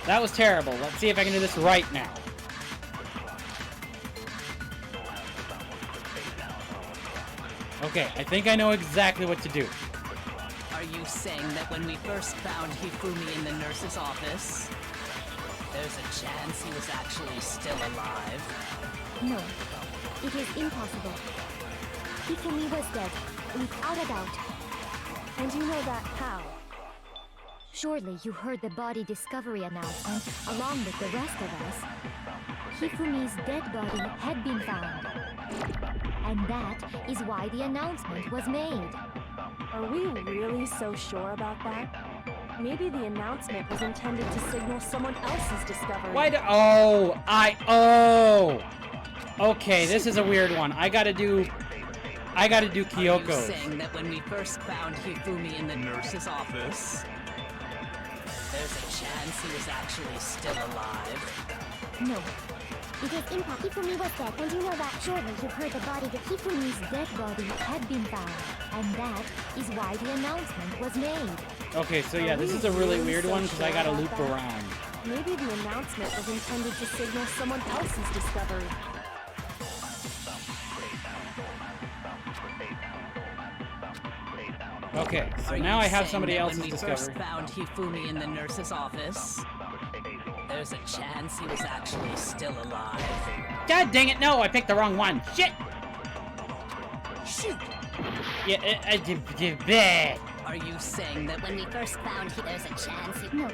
That was terrible. Let's see if I can do this right now. Okay, I think I know exactly what to do. Are you saying that when we first found Hifumi in the nurse's office, there's a chance he was actually still alive? No, it is impossible. Hifumi was dead, without a doubt. And you know that how? Surely you heard the body discovery announcement along with the rest of us. Hifumi's dead body had been found. And that is why the announcement was made. Are we really so sure about that? Maybe the announcement was intended to signal someone else's discovery. Why do... Okay, this is a weird one. I gotta do Kyoko's. Are you saying that when we first found Hifumi in the nurse's office, there's a chance he was actually still alive? No. It is impossible. Hifumi was dead, and you know that. Surely you've heard the body that Hifumi's dead body had been found. And that is why the announcement was made. Okay, so yeah, this is a really weird one because I gotta loop around. Maybe the announcement was intended to signal someone else's discovery. Okay, so now I have somebody else's when we discovery. first found Hifumi in the nurse's office, there's a chance he was actually still alive. God dang it, no, I picked the wrong one. Shit! Shoot! Yeah, I did bad. Are you saying that when we first found there's a chance he... No.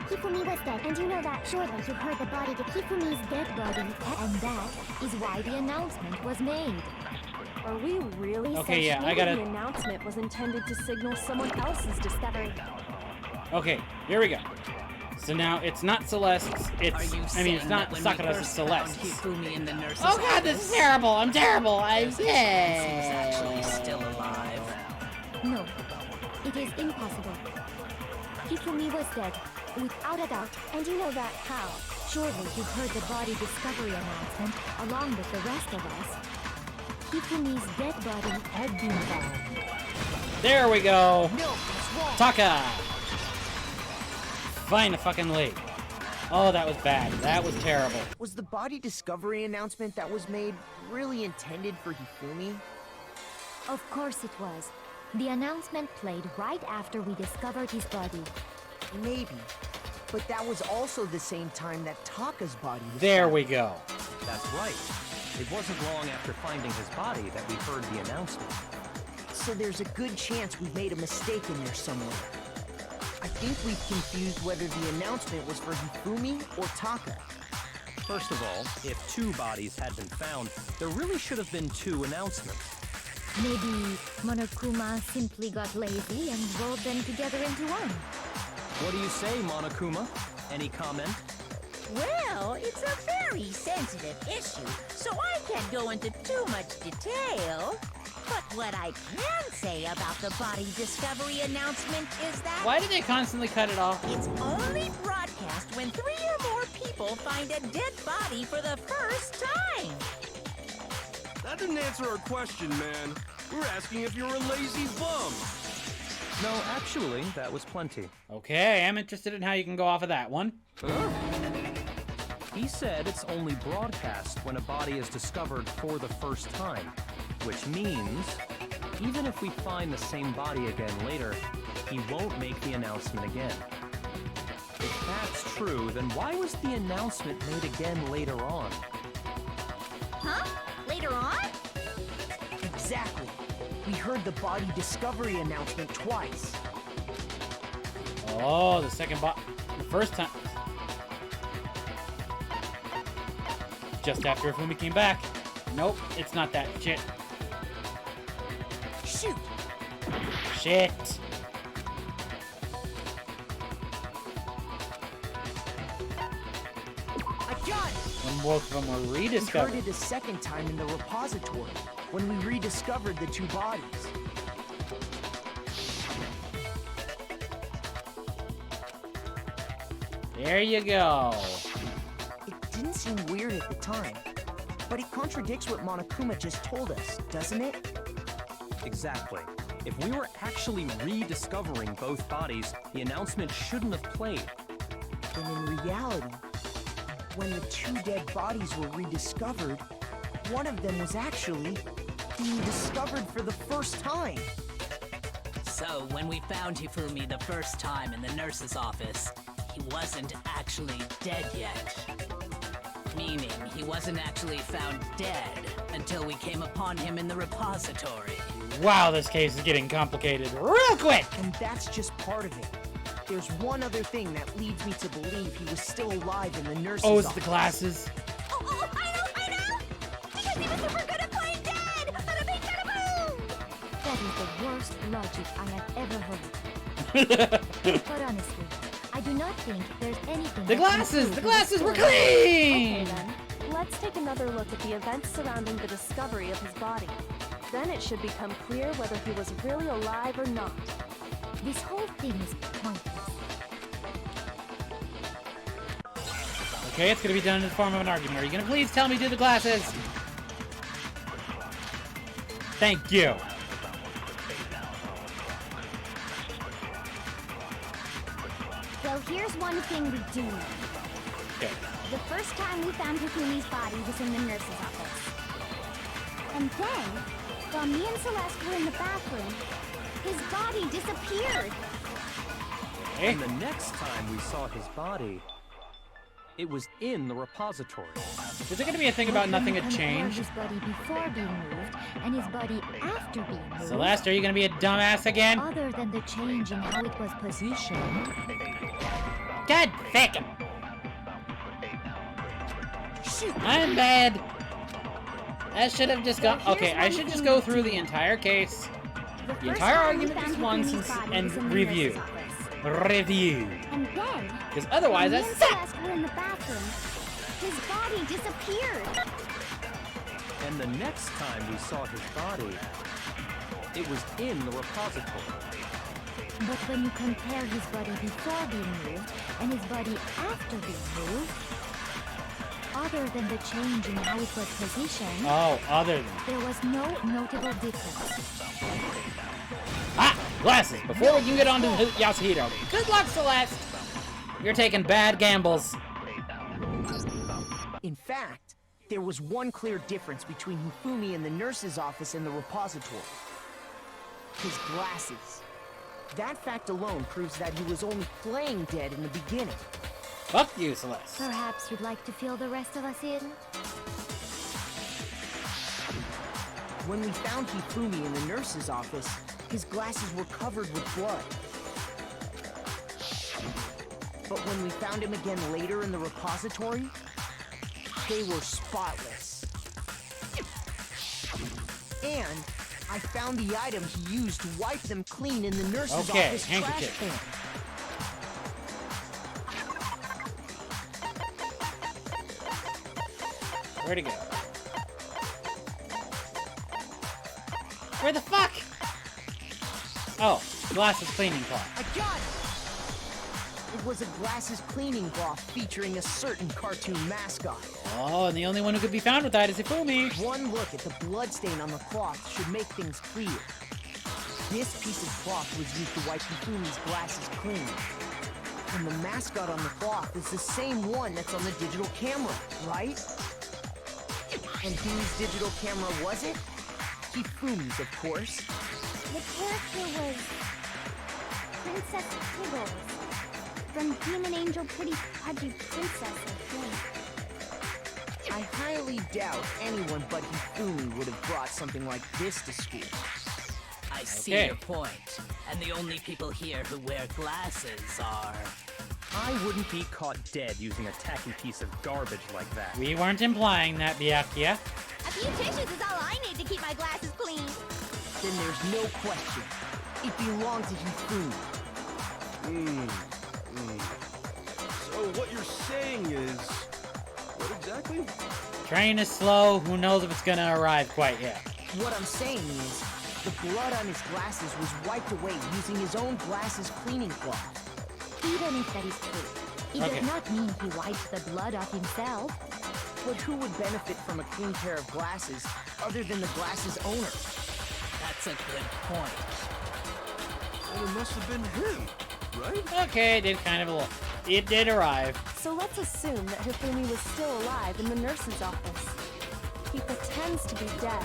Hifumi was dead, and you know that. Surely you've heard the body that Hifumi's dead body, and that is why the announcement was made. Are we really Okay, yeah, maybe I gotta... the announcement was intended to signal someone else's discovery. Okay, here we go. So now it's not Celeste's, it's not Sakura's, it's Celeste's. Oh god, this is terrible! I'm terrible! I'm dead! He was actually still alive. No, it is impossible. Hifumi was dead, without a doubt, and you know that how? Surely you've heard the body discovery announcement along with the rest of us. Hifumi's dead body had been found. There we go! Taka! Fine, fucking late. Oh, that was bad. That was terrible. Was the body discovery announcement that was made really intended for Hifumi? Of course it was. The announcement played right after we discovered his body. Maybe. But that was also the same time that Taka's body was There found. we go. That's right. It wasn't long after finding his body that we heard the announcement. So there's a good chance we made a mistake in there somewhere. I think we've confused whether the announcement was for Hifumi or Taka. First of all, if two bodies had been found, there really should have been two announcements. Maybe Monokuma simply got lazy and rolled them together into one. What do you say, Monokuma? Any comment? Well, it's a very sensitive issue, so I can't go into too much detail. But what I can say about the body discovery announcement is that... Why do they constantly cut it off? It's only broadcast when 3 or more people find a dead body for the first time. That didn't answer our question, man. We're asking if you're a lazy bum. No, actually, that was plenty. Okay, I'm interested in how you can go off of that one. Huh? He said it's only broadcast when a body is discovered for the first time. Which means, even if we find the same body again later, he won't make the announcement again. If that's true, then why was the announcement made again later on? Huh? Later on? Exactly. We heard the body discovery announcement twice. Oh, the first time. Just after Hifumi came back. Nope, it's not that shit. Shoot! Shit. I got it! When both of them were We rediscovered. heard it a second time in the repository, when we rediscovered the two bodies. There you go. It didn't seem weird at the time, but it contradicts what Monokuma just told us, doesn't it? Exactly. If we were actually rediscovering both bodies, the announcement shouldn't have played. The And in reality, when the two dead bodies were rediscovered, one of them was actually being discovered for the first time. So, when we found Hifumi the first time in the nurse's office, he wasn't actually dead yet. Meaning, he wasn't actually found dead until we came upon him in the repository. Wow, this case is getting complicated real quick! And that's just part of it. There's one other thing that leads me to believe he was still alive in the nurse's Oh, it's office. the glasses. Oh, I know! Because he was super good at playing dead! Bada bing, bada boom! That is the worst logic I have ever heard. But honestly, I do not think there's anything... The glasses were Okay clean! then, let's take another look at the events surrounding the discovery of his body. Then it should become clear whether he was really alive or not. This whole thing is pointless. Okay, it's gonna be done in the form of an argument. Are you gonna please tell me to the glasses? Thank you. Well, here's one thing we do know. Okay. The first time we found Hifumi's body was in the nurse's office. And then, while me and Celeste were in the bathroom, his body disappeared. Okay. And the next time we saw his body, it was in the repository. Is there gonna be a thing about nothing had Compare changed? his body before being moved and his body after being moved. Celeste, are you gonna be a dumbass again? Other than the change in how it was positioned. God, fake him. I'm bad. I should have just gone. Okay, I should just go through the entire case, the entire argument just once, and review. Review. And then, Because otherwise, when I me and suck. Celeste were in the bathroom, his body disappeared. And the next time we saw his body, it was in the repository. But when you compare his body before being moved and his body after being moved, other than the change in how it was positioned, Oh, other than. there was no notable difference. Ah! Glasses! Before we can get on to Yasuhiro. Good luck, Celeste! You're taking bad gambles. In fact, there was one clear difference between Hifumi in the nurse's office and the repository. His glasses. That fact alone proves that he was only playing dead in the beginning. Fuck you, Celeste. Perhaps you'd like to fill the rest of us in? When we found Hifumi in the nurse's office, his glasses were covered with blood. But when we found him again later in the repository, they were spotless. And I found the item he used to wipe them clean in the nurse's Okay, office trash handkerchief. can. Where'd it go? Where the fuck? Oh, glasses cleaning cloth. I got it! It was a glasses cleaning cloth featuring a certain cartoon mascot. Oh, and the only one who could be found with that is Hifumi. One look at the bloodstain on the cloth should make things clear. This piece of cloth was used to wipe Hifumi's glasses clean. And the mascot on the cloth is the same one that's on the digital camera, right? And whose digital camera was it? Hifumi's, of course. The character was Princess Piggles from Demon Angel Pretty Pudgy Princess, I think. I highly doubt anyone but Hifumi would have brought something like this to school. I see Okay. your point. And the only people here who wear glasses are... I wouldn't be caught dead using a tacky piece of garbage like that. We weren't implying that, Byakuya. A few tissues is all I need to keep my glasses clean. Then there's no question. It belonged to Hifumi. So what you're saying is... What exactly? Train is slow. Who knows if it's gonna arrive quite yet? What I'm saying is, the blood on his glasses was wiped away using his own glasses cleaning cloth. Even if that is true, it Okay. does not mean he wiped the blood off himself. But who would benefit from a clean pair of glasses other than the glasses owner? That's a good point. Well, it must have been him, right? Okay, did kind of a little. It did arrive. So let's assume that Hifumi was still alive in the nurse's office. He pretends to be dead.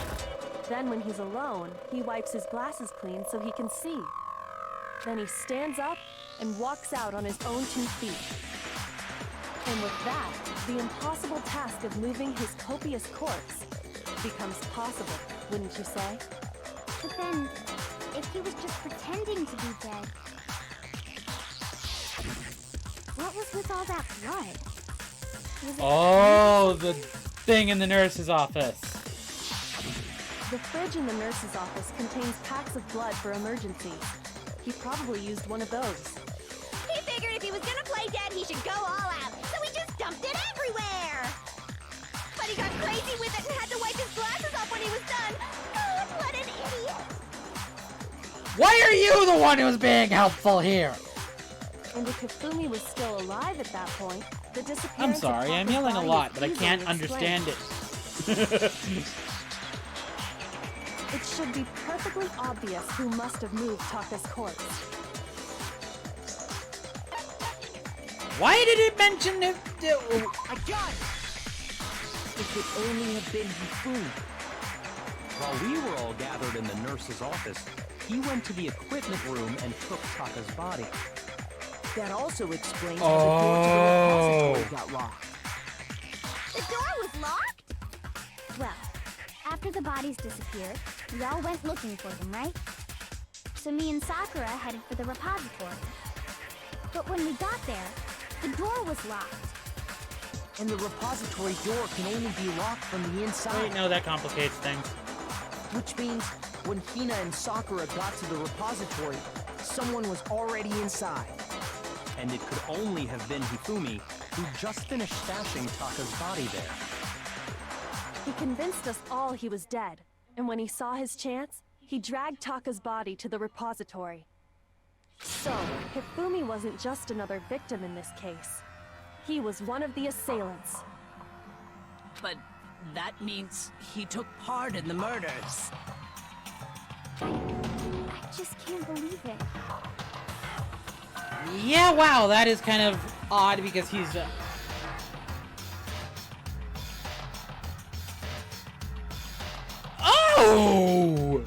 Then when he's alone, he wipes his glasses clean so he can see. Then he stands up and walks out on his own 2 feet. And with that, the impossible task of moving his copious corpse becomes possible, wouldn't you say? But then, if he was just pretending to be dead, what was with all that blood? Was it Oh, the thing in the nurse's office. The fridge in the nurse's office contains packs of blood for emergencies. He probably used one of those. He figured if he was gonna play dead, he should go all out, so he just dumped it everywhere! But he got crazy with it and had to wipe his glasses off when he was done! God, what an idiot! Why are you the one who's being helpful here? And if Hifumi was still alive at that point, the disappearance I'm of sorry, I'm Taka's yelling a body lot, is but I can't easily understand explained. it. It should be perfectly obvious who must have moved Taka's corpse. Why did it mention it? I got it! It could only have been Hifumi. While we were all gathered in the nurse's office, he went to the equipment room and took Taka's body. That also explains how the door to the repository got locked. The door was locked? Well, after the bodies disappeared, we all went looking for them, right? So me and Sakura headed for the repository. But when we got there, the door was locked. And the repository door can only be locked from the inside. Wait, no, that complicates things. Which means when Hina and Sakura got to the repository, someone was already inside. And it could only have been Hifumi, who just finished stashing Taka's body there. He convinced us all he was dead, and when he saw his chance, he dragged Taka's body to the repository. So, Hifumi wasn't just another victim in this case. He was one of the assailants. But that means he took part in the murders. I just can't believe it. Yeah, wow, that is kind of odd because he's... Oh!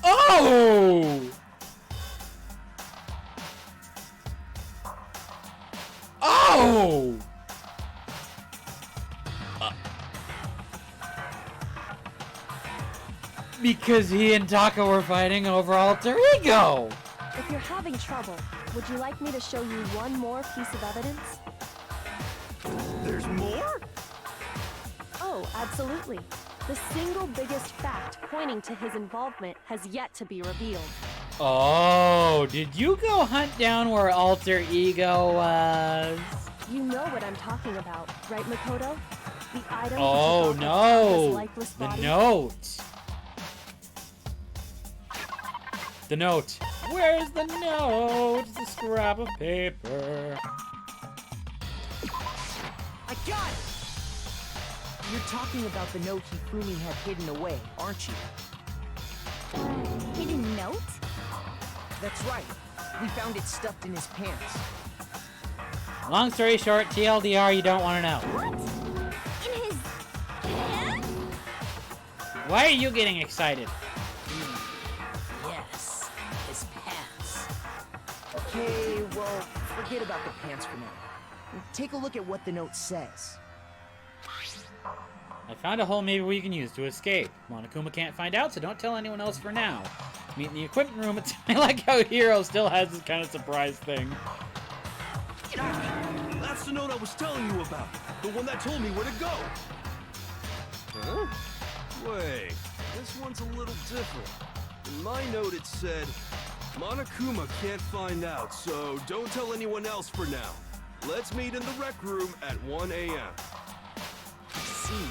Oh! Oh! Because he and Taka were fighting over Alter Ego! If you're having trouble, would you like me to show you one more piece of evidence? There's more? Oh, absolutely. The single biggest fact pointing to his involvement has yet to be revealed. Oh, did you go hunt down where Alter Ego was? You know what I'm talking about, right, Makoto? The item Oh which is no! his lifeless The body. note! The note. Where's the note? It's a scrap of paper. I got it! You're talking about the note Hifumi had hidden away, aren't you? Hidden note? That's right. We found it stuffed in his pants. Long story short, TLDR, you don't want to know. What? In his pants? Why are you getting excited? Yes, his pants. Okay, well, forget about the pants for now. Take a look at what the note says. I found a hole maybe we can use to escape. Monokuma can't find out, so don't tell anyone else for now. Meet in the equipment room. I like how Hiro still has this kind of surprise thing. That's the note I was telling you about. The one that told me where to go. Huh? Wait, this one's a little different. In my note it said, Monokuma can't find out, so don't tell anyone else for now. Let's meet in the rec room at 1 a.m. I see.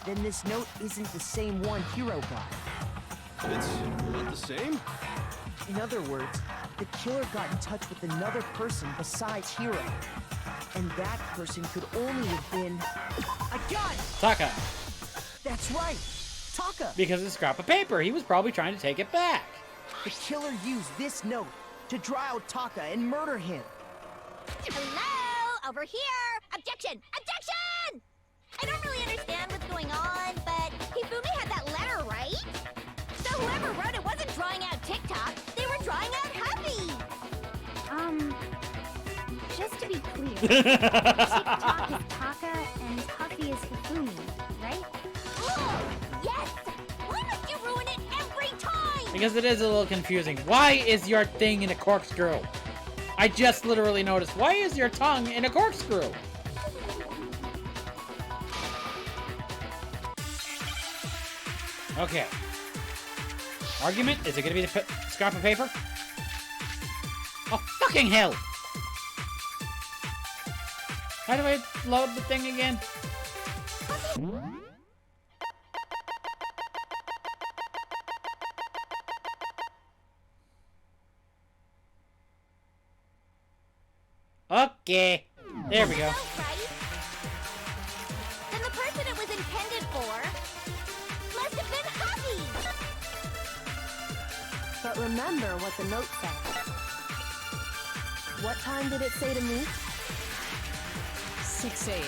Then this note isn't the same one Hiro got. It's not the same? In other words, the killer got in touch with another person besides Hiro. And that person could only have been... I got it! Taka. That's right! Taka! Because it's a scrap of paper. He was probably trying to take it back. The killer used this note to draw out Taka and murder him. Hello? Over here! Objection! Objection! I don't really understand what's going on, but Hifumi had that letter, right? So whoever wrote it wasn't drawing out TikTok, they were drawing out Huffy! Just to be clear, TikTok is Taka and Huffy is Hifumi, right? Oh, yes! Why must you ruin it every time? Because it is a little confusing. Why is your thing in a corkscrew? I just literally noticed. Why is your tongue in a corkscrew? Okay. Argument? Is it gonna be the scrap of paper? Oh, fucking hell! How do I load the thing again? Okay. There we go. Right? Then the person it was intended for must have been Huffy! But remember what the note said. What time did it say to meet? 6 a.m.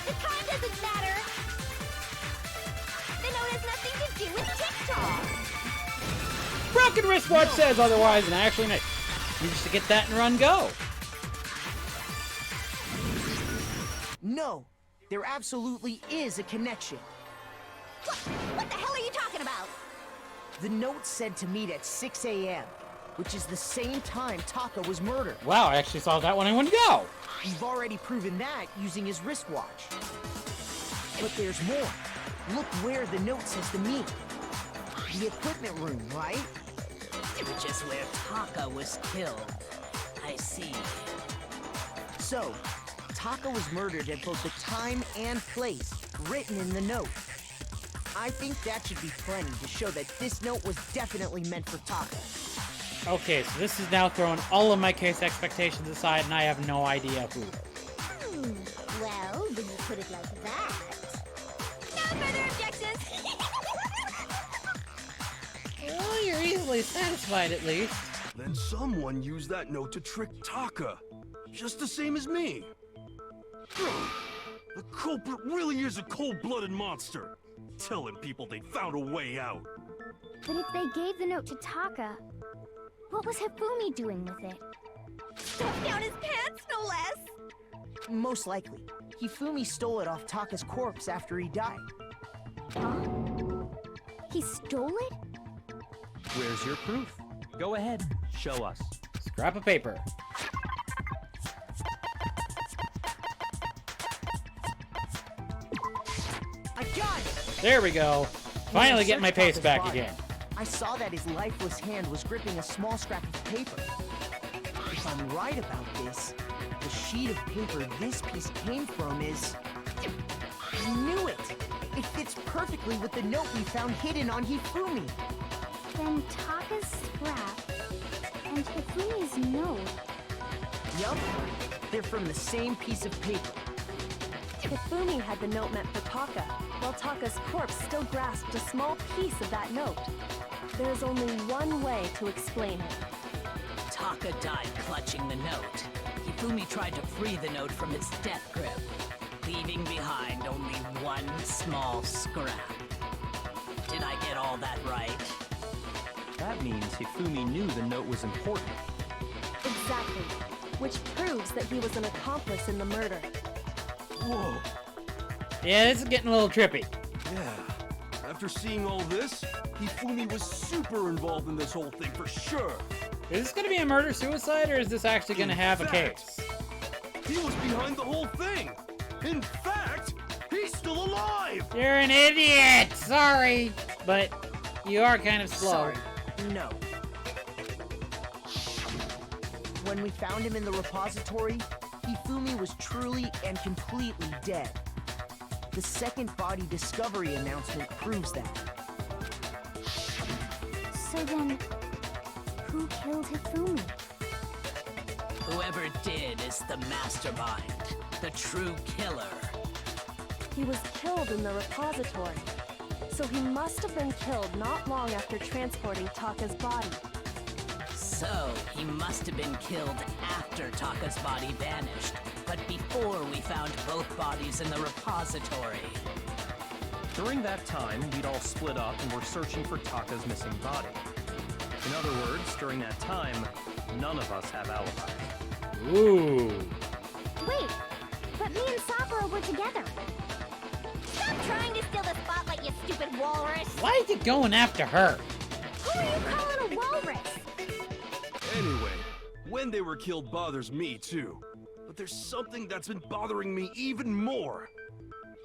The time doesn't matter! The note has nothing to do with TikTok! Broken wristwatch says otherwise, and I actually need just to get that and run go. No, there absolutely is a connection. What the hell are you talking about? The note said to meet at 6 a.m., which is the same time Taka was murdered. Wow, I actually saw that one in one go. You've already proven that using his wristwatch. But there's more. Look where the note says to meet. The equipment room, right? Which is where Taka was killed. I see. So, Taka was murdered at both the time and place written in the note. I think that should be plenty to show that this note was definitely meant for Taka. Okay, so this is now throwing all of my case expectations aside, and I have no idea who. Well, when you put it like that... No further objections! Well, you're easily satisfied at least. Then someone used that note to trick Taka. Just the same as me. The culprit really is a cold-blooded monster. Telling people they found a way out. But if they gave the note to Taka, what was Hifumi doing with it? Stuffed down his pants, no less! Most likely, Hifumi stole it off Taka's corpse after he died. Huh? He stole it? Where's your proof? Go ahead, show us. Scrap of paper. I got it! There we go. Finally getting my pace back body, again. I saw that his lifeless hand was gripping a small scrap of paper. If I'm right about this, the sheet of paper this piece came from is... I knew it! It fits perfectly with the note we found hidden on Hifumi. Then Taka's scrap and Hifumi's note. Yup, they're from the same piece of paper. Hifumi had the note meant for Taka, while Taka's corpse still grasped a small piece of that note. There's only one way to explain it. Taka died clutching the note. Hifumi tried to free the note from its death grip, leaving behind only one small scrap. Did I get all that right? That means Hifumi knew the note was important. Exactly, which proves that he was an accomplice in the murder. Whoa. Yeah, this is getting a little trippy. Yeah. After seeing all this, Hifumi was super involved in this whole thing for sure. Is this going to be a murder-suicide, or is this actually going to have a fact, case? He was behind the whole thing. In fact, he's still alive. You're an idiot! Sorry, but you are kind of slow. Sorry, no. When we found him in the repository, Hifumi was truly and completely dead. The second body discovery announcement proves that. So then, who killed Hifumi? Whoever did is the mastermind, the true killer. He was killed in the repository, so he must have been killed not long after transporting Taka's body. So, he must have been killed after Taka's body vanished, but before we found both bodies in the repository. During that time, we'd all split up and were searching for Taka's missing body. In other words, during that time, none of us have alibis. Ooh. Wait, but me and Sakura were together. Stop trying to steal the spotlight, you stupid walrus! Why are you going after her? Who are you calling a walrus? Anyway, when they were killed bothers me too. But there's something that's been bothering me even more.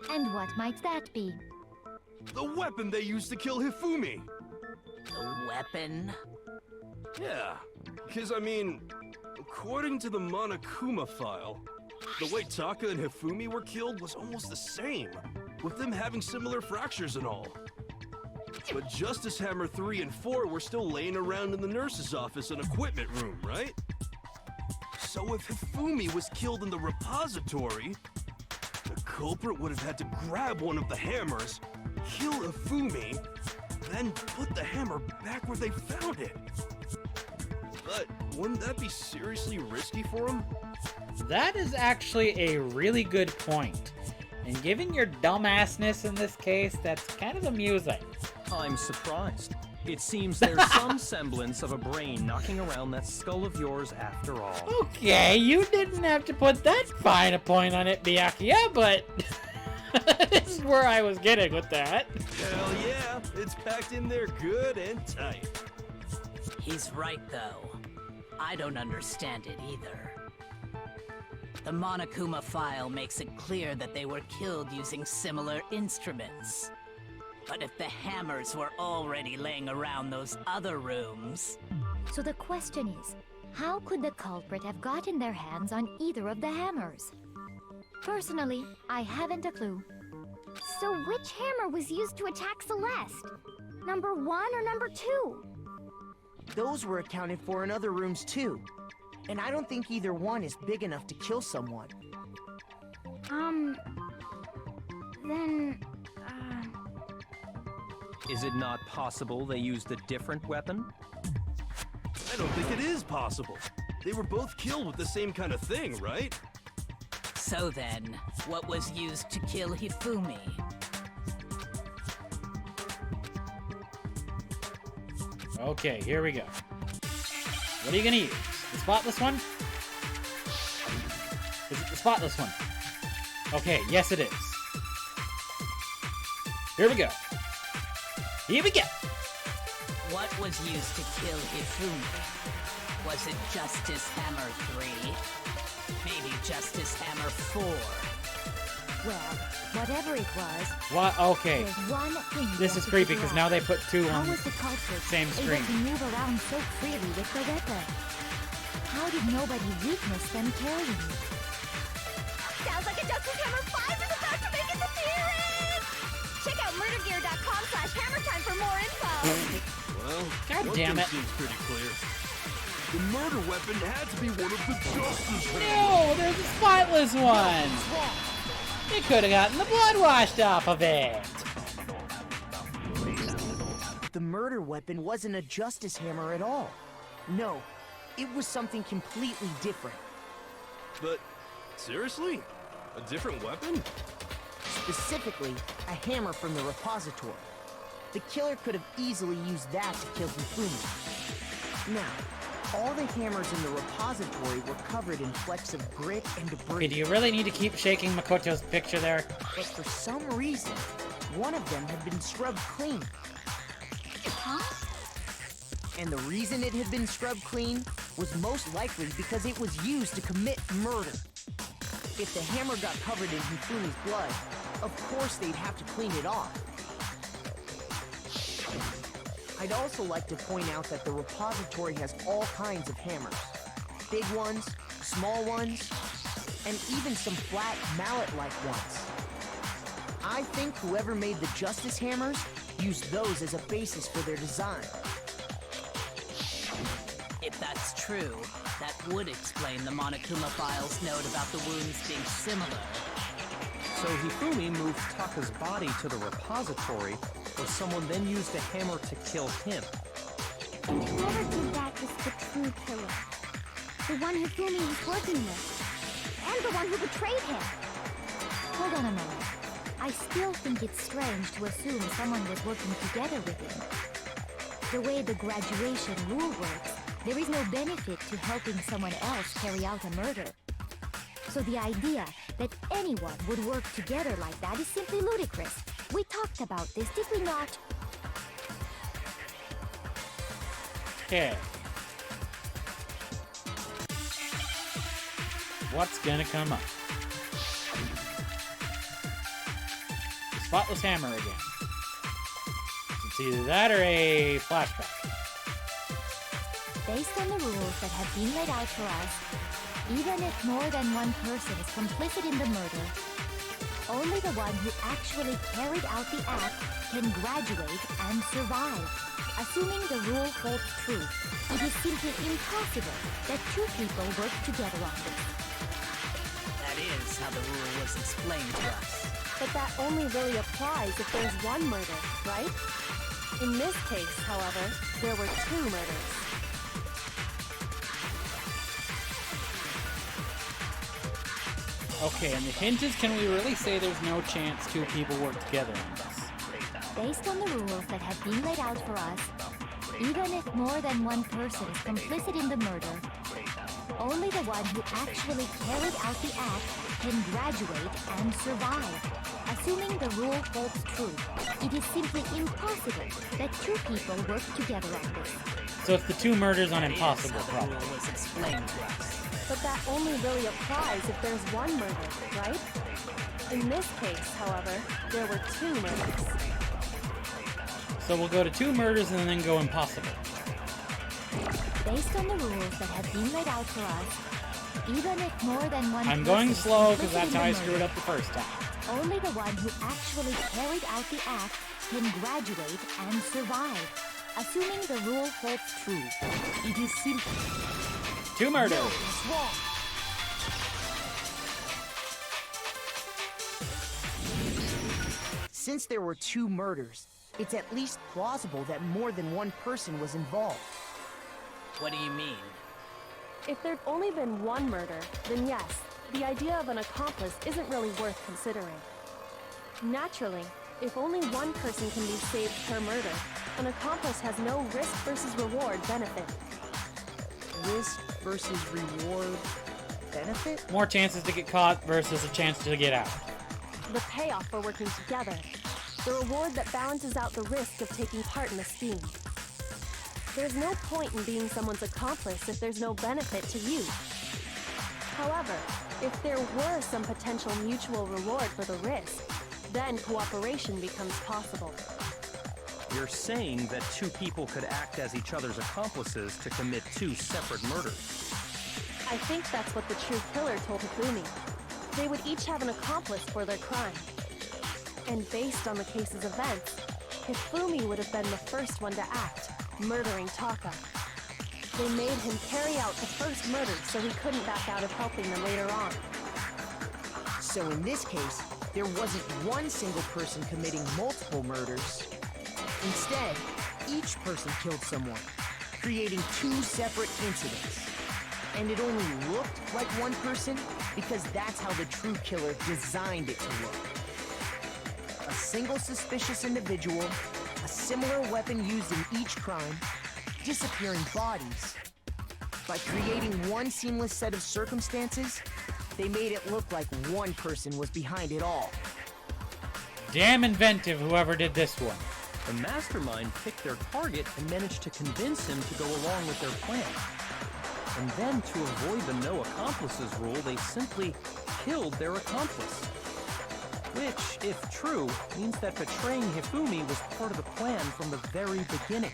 And what might that be? The weapon they used to kill Hifumi. The weapon? Yeah, because I mean, according to the Monokuma file, the way Taka and Hifumi were killed was almost the same, with them having similar fractures and all. But Justice Hammer 3 and 4 were still laying around in the nurse's office and equipment room, right? So if Hifumi was killed in the repository, the culprit would have had to grab one of the hammers, kill Hifumi, then put the hammer back where they found it. But wouldn't that be seriously risky for him? That is actually a really good point. And given your dumbassness in this case, that's kind of amusing. I'm surprised. It seems there's some semblance of a brain knocking around that skull of yours after all. Okay, you didn't have to put that fine a point on it, Byakuya, but this is where I was getting with that. Hell yeah, it's packed in there good and tight. He's right, though. I don't understand it either. The Monokuma file makes it clear that they were killed using similar instruments. But if the hammers were already laying around those other rooms... So the question is, how could the culprit have gotten their hands on either of the hammers? Personally, I haven't a clue. So which hammer was used to attack Celeste? Number 1 or number 2? Those were accounted for in other rooms too. And I don't think either one is big enough to kill someone. Then... Is it not possible they used a different weapon? I don't think it is possible. They were both killed with the same kind of thing, right? So then, what was used to kill Hifumi? Okay, here we go. What are you gonna use? The spotless one? Is it the spotless one? Okay, yes it is. Here we go. Here we go. What was used to kill Hifumi? Was it Justice Hammer 3? Maybe Justice Hammer 4? Well, whatever it was, What? Okay. there's one thing This we is have to creepy figure because out. now they put two How on. was the culprit same screen. able to move around so freely with the weapon? How did nobody witness them carrying it? Sounds like a Justice Hammer 5 is about to make its appearance! Check out murdergear.com/hammertime for more info! Well, God one damn thing it. seems pretty clear. The murder weapon had to be one of the Justice Hammers. No, there's a spotless one. You could have gotten the blood washed off of it. The murder weapon wasn't a Justice Hammer at all. No, it was something completely different. But, seriously? A different weapon? Specifically, a hammer from the repository. The killer could have easily used that to kill Hifumi. Now, all the hammers in the repository were covered in flecks of grit and debris. Okay, do you really need to keep shaking Makoto's picture there? But for some reason, one of them had been scrubbed clean. Huh? And the reason it had been scrubbed clean was most likely because it was used to commit murder. If the hammer got covered in Hifumi's blood, of course they'd have to clean it off. I'd also like to point out that the repository has all kinds of hammers. Big ones, small ones, and even some flat mallet-like ones. I think whoever made the Justice Hammers used those as a basis for their design. If that's true, that would explain the Monokuma file's note about the wounds being similar. So Hifumi moved Taka's body to the repository, where someone then used a hammer to kill him. Whoever did that was the true killer. The one Hifumi is working with. And the one who betrayed him. Hold on a moment. I still think it's strange to assume someone was working together with him. The way the graduation rule works, there is no benefit to helping someone else carry out a murder. So the idea that anyone would work together like that is simply ludicrous. We talked about this, did we not? Okay. What's gonna come up? The spotless hammer again. It's either that or a flashback. Based on the rules that have been laid out for us, even if more than one person is complicit in the murder, only the one who actually carried out the act can graduate and survive. Assuming the rule holds true, it is simply impossible that two people work together on this. That is how the rule was explained to us. But that only really applies if there's one murder, right? In this case, however, there were two murders. Okay, and the hint is, can we really say there's no chance two people work together on this? Based on the rules that have been laid out for us, even if more than one person is complicit in the murder, only the one who actually carried out the act can graduate and survive. Assuming the rule holds true, it is simply impossible that two people work together on this. So it's the two murders on That is impossible, how the probably. rule was explained to us. But that only really applies if there's one murder, right? In this case, however, there were two murders. So we'll go to two murders and then go impossible. Based on the rules that have been laid out for us, even if more than one I'm person going is slow because complicit that's in how the I screwed murder, up the first time. only the one who actually carried out the act can graduate and survive. Assuming the rule holds true, it is simple. Two murders. No, it's wrong. Since there were two murders, it's at least plausible that more than one person was involved. What do you mean? If there'd only been one murder, then yes, the idea of an accomplice isn't really worth considering. Naturally, if only one person can be saved per murder, an accomplice has no risk versus reward benefit. Risk versus reward benefit? More chances to get caught versus a chance to get out. The payoff for working together. The reward that balances out the risk of taking part in a scheme. There's no point in being someone's accomplice if there's no benefit to you. However, if there were some potential mutual reward for the risk, then cooperation becomes possible. You're saying that two people could act as each other's accomplices to commit two separate murders. I think that's what the true killer told Hifumi. They would each have an accomplice for their crime. And based on the case's events, Hifumi would have been the first one to act, murdering Taka. They made him carry out the first murder so he couldn't back out of helping them later on. So in this case, there wasn't one single person committing multiple murders. Instead, each person killed someone, creating two separate incidents. And it only looked like one person because that's how the true killer designed it to look. A single suspicious individual, a similar weapon used in each crime, disappearing bodies. By creating one seamless set of circumstances, they made it look like one person was behind it all. Damn inventive, whoever did this one. The mastermind picked their target and managed to convince him to go along with their plan. And then, to avoid the no accomplices rule, they simply killed their accomplice. Which, if true, means that betraying Hifumi was part of the plan from the very beginning.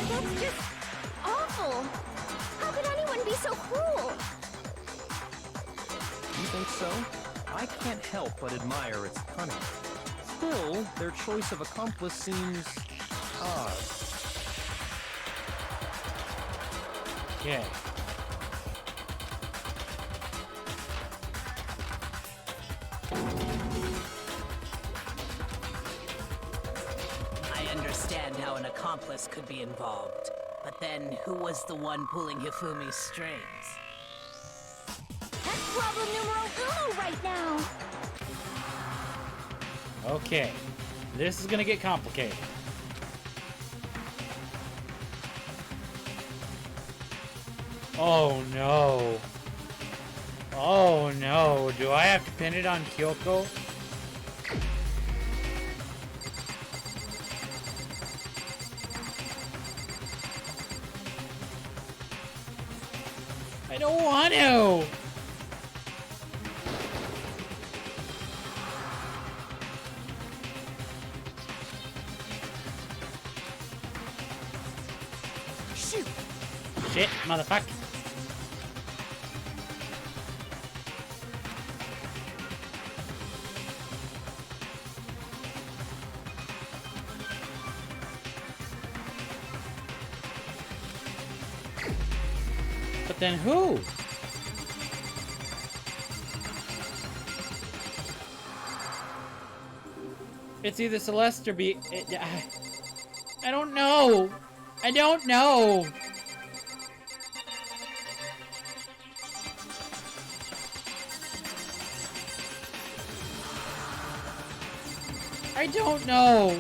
That's just awful. How could anyone be so cruel? You think so? I can't help but admire its cunning. Still, their choice of accomplice seems odd. Okay. I understand how an accomplice could be involved, But then, who was the one pulling Hifumi's strings? That's problem numero uno right now. Okay. This is gonna get complicated. Oh no. Oh no. Do I have to pin it on Kyoko? I don't want to. Shoot! Shit, motherfucker. But then who? It's either Celeste or B. I don't know. I don't know. I don't know.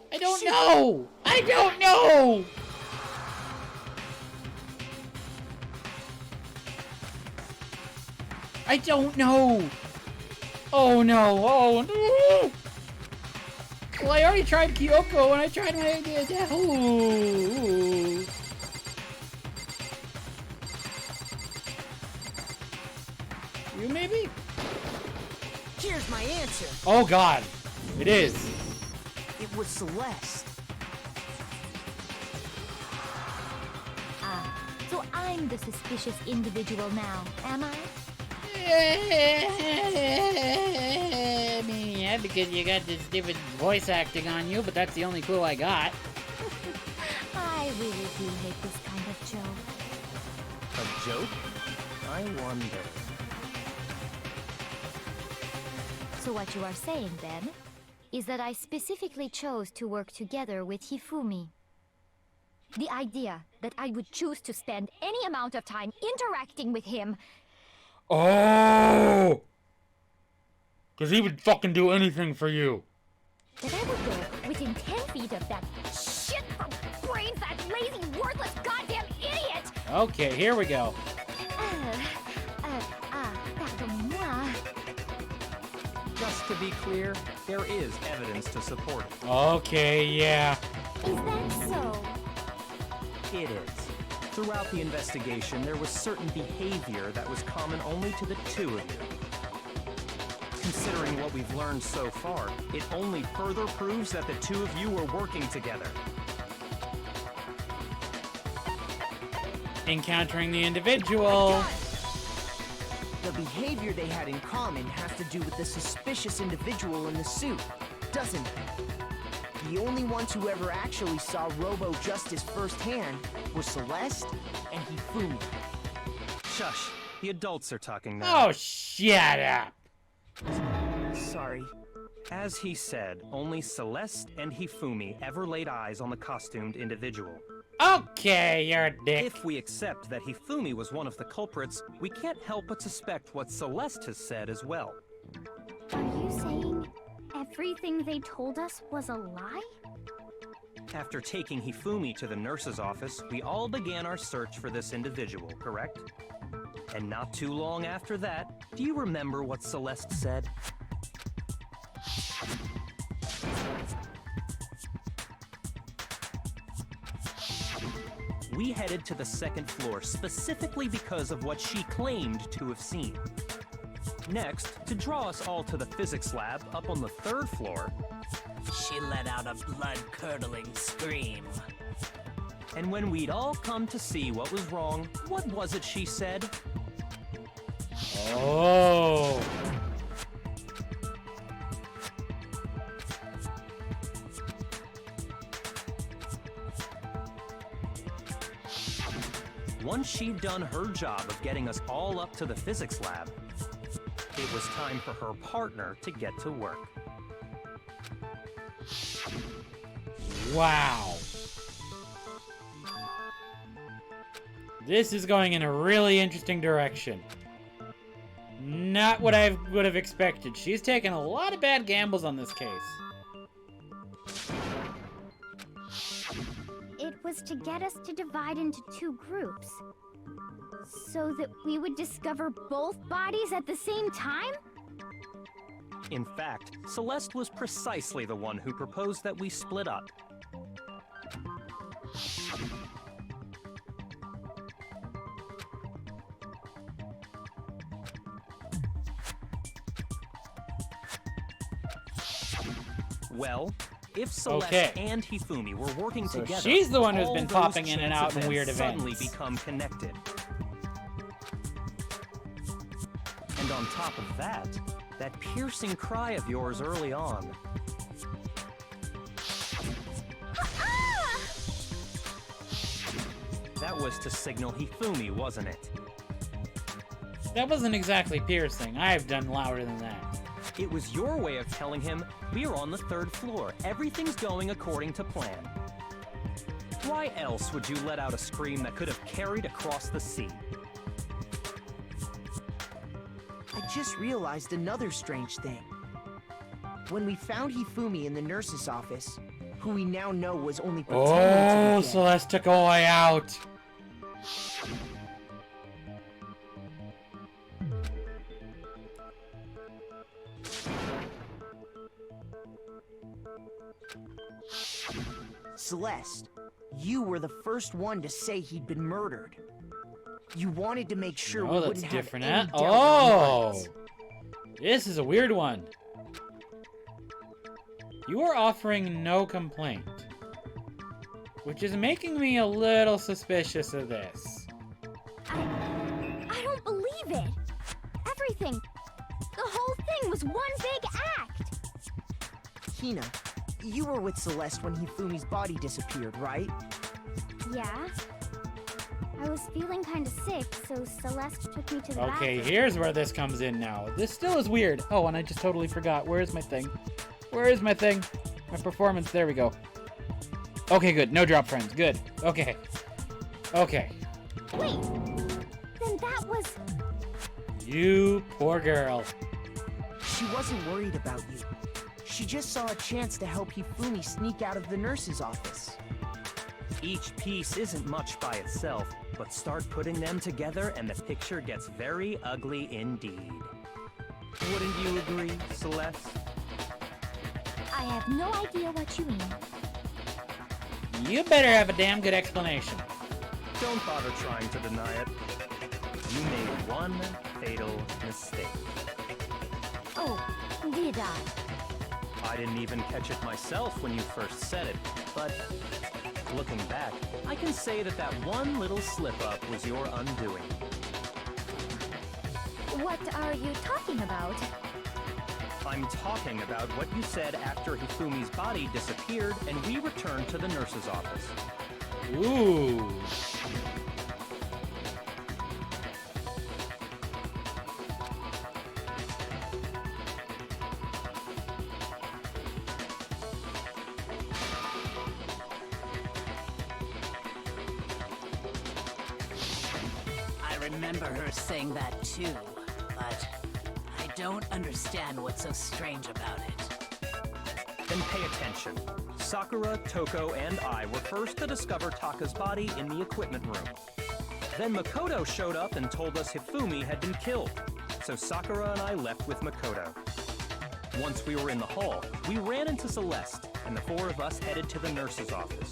I don't know. I don't know. I don't know. Oh no. Oh no. Well, I already tried Kyoko and I tried my. Ooh. You maybe? Here's my answer. Oh god. It is. It was Celeste. Ah, so I'm the suspicious individual now, am I? I mean, yeah, because you got this stupid voice acting on you, but that's the only clue I got. I really do hate this kind of joke. A joke? I wonder. So what you are saying, then, is that I specifically chose to work together with Hifumi. The idea that I would choose to spend any amount of time interacting with him. Oh! Because he would fucking do anything for you. That I would go within 10 feet of that shit from brains, that lazy, worthless, goddamn idiot! Okay, here we go. Pardon-moi. Just to be clear, there is evidence to support it. Okay, yeah. Is that so? It is. Throughout the investigation, there was certain behavior that was common only to the two of you. Considering what we've learned so far, it only further proves that the two of you were working together. Encountering the individual. The behavior they had in common has to do with the suspicious individual in the suit, doesn't it? The only ones who ever actually saw Robo-Justice firsthand were Celeste and Hifumi. Shush. The adults are talking now. Oh, shut up. Sorry. As he said, only Celeste and Hifumi ever laid eyes on the costumed individual. Okay, you're a dick. If we accept that Hifumi was one of the culprits, we can't help but suspect what Celeste has said as well. Are you saying everything they told us was a lie? After taking Hifumi to the nurse's office, we all began our search for this individual, correct? And not too long after that, do you remember what Celeste said? We headed to the second floor specifically because of what she claimed to have seen. Next, to draw us all to the physics lab up on the third floor, She let out a blood-curdling scream. and when we'd all come to see what was wrong, what was it she said? Oh. once she'd done her job of getting us all up to the physics lab, it was time for her partner to get to work. Wow. This is going in a really interesting direction. Not what I would have expected. She's taken a lot of bad gambles on this case. It was to get us to divide into two groups. So that we would discover both bodies at the same time? In fact, Celeste was precisely the one who proposed that we split up. Well, if Celeste and Hifumi were working together, she's the one who's been all popping those in and chance out in weird suddenly events. become connected. And on top of that, that piercing cry of yours early on. That was to signal Hifumi, wasn't it? That wasn't exactly piercing. I've done louder than that. It was your way of telling him, we're on the 3rd floor. Everything's going according to plan. Why else would you let out a scream that could have carried across the sea? I just realized another strange thing. When we found Hifumi in the nurse's office, who we now know was only pretending to Oh, be dead, Celeste took a way out. Celeste, you were the first one to say he'd been murdered. You wanted to make sure we Oh, that's wouldn't have different, any huh? doubt in our Oh! minds. This is a weird one. You are offering no complaint, which is making me a little suspicious of this. I don't believe it. Everything, the whole thing was one big act. Hina, you were with Celeste when Hifumi's body disappeared, right? Yeah. I was feeling kind of sick, so Celeste took me to the Okay, bathroom. here's where this comes in now. This still is weird. Oh, and I just totally forgot. Where's my thing? Where is my thing? My performance. There we go. Okay, good. No drop frames. Good. Okay. Okay. Wait, then that was... You poor girl. She wasn't worried about you. She just saw a chance to help Hifumi sneak out of the nurse's office. Each piece isn't much by itself, but start putting them together and the picture gets very ugly indeed. Wouldn't you agree, Celeste? I have no idea what you mean. You better have a damn good explanation. Don't bother trying to deny it. You made one fatal mistake. Oh, did I? I didn't even catch it myself when you first said it, but looking back, I can say that that one little slip-up was your undoing. What are you talking about? I'm talking about what you said after Hifumi's body disappeared and we returned to the nurse's office. Ooh. I remember her saying that too, but I don't understand what's so strange about it. Then pay attention. Sakura, Toko, and I were first to discover Taka's body in the equipment room. Then Makoto showed up and told us Hifumi had been killed, so Sakura and I left with Makoto. Once we were in the hall, we ran into Celeste, and the four of us headed to the nurse's office.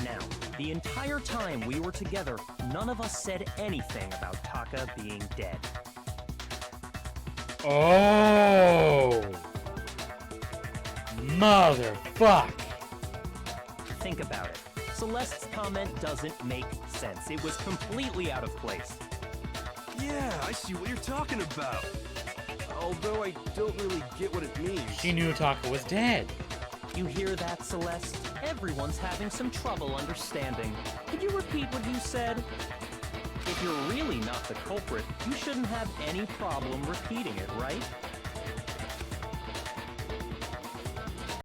Now, the entire time we were together, none of us said anything about Taka being dead. Oh. Motherfuck. Think about it. Celeste's comment doesn't make sense. It was completely out of place. Yeah, I see what you're talking about. Although I don't really get what it means. She knew Taka was dead. You hear that, Celeste? everyone's having some trouble understanding. Could you repeat what you said? If you're really not the culprit, you shouldn't have any problem repeating it, right?